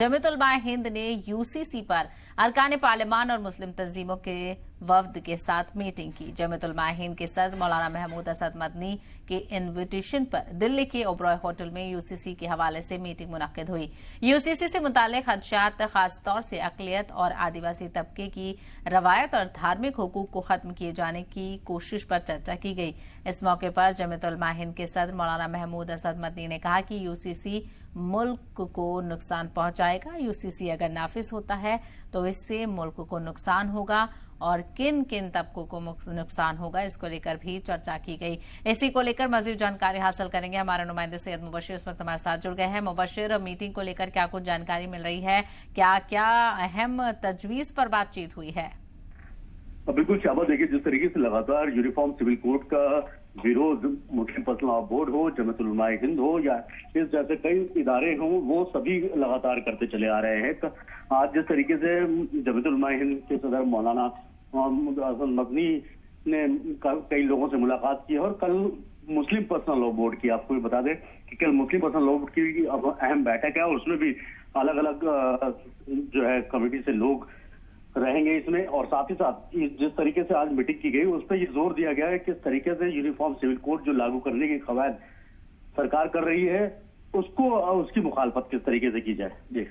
जमीयत उलमा हिंद ने यूसीसी पर अरकान पार्लिमान और मुस्लिम तंजीमों के वफ्द के साथ मीटिंग की। जमीयत उलमा हिंद के सदर मौलाना महमूद असद मदनी के इन्विटेशन पर दिल्ली के ओबरॉय होटल में यूसीसी के हवाले से मीटिंग मुनक्किद हुई। यूसीसी से मुताल्लिक खदशात, खासतौर से अक़लियत और आदिवासी तबके की रवायत और धार्मिक हुकूक को खत्म किए जाने की कोशिश पर चर्चा की गई। इस मौके पर जमीयत उलमा हिंद के सदर मौलाना महमूद असद मदनी ने कहा कि यूसीसी मुल्क को नुकसान पहुंचाएगा। यूसीसी अगर नाफिज होता है तो इससे मुल्क को नुकसान होगा और किन किन तबकों को नुकसान होगा, इसको लेकर भी चर्चा की गई। इसी को लेकर मजीद जानकारी हासिल करेंगे। हमारे नुमाइंदे सैयद मुबशिर इस वक्त हमारे साथ जुड़ गए हैं। मुबशिर, मीटिंग को लेकर क्या कुछ जानकारी मिल रही है, क्या क्या अहम तजवीज पर बातचीत हुई है? बिल्कुल शाबा, देखिए जिस तरीके से लगातार यूनिफॉर्म सिविल कोड का विरोध मुस्लिम पर्सनल लॉ बोर्ड हो, जमीयत उलमा हिंद हो या इस जैसे कई इदारे हों, वो सभी लगातार करते चले आ रहे हैं। आज जिस तरीके से जमीयत उलमा हिंद के सदर मौलाना असद मदनी ने कई लोगों से मुलाकात की और कल मुस्लिम पर्सनल लॉ बोर्ड की, आपको बता दें कि कल मुस्लिम पर्सनल लॉ बोर्ड की अहम बैठक है और उसमें भी अलग अलग जो है कमेटी से लोग रहेंगे इसमें। और साथ ही साथ जिस तरीके से आज मीटिंग की गई उस पर यह जोर दिया गया है कि किस तरीके से यूनिफॉर्म सिविल कोड जो लागू करने की कवायद सरकार कर रही है उसको उसकी मुखालफत किस तरीके से की जाए। जी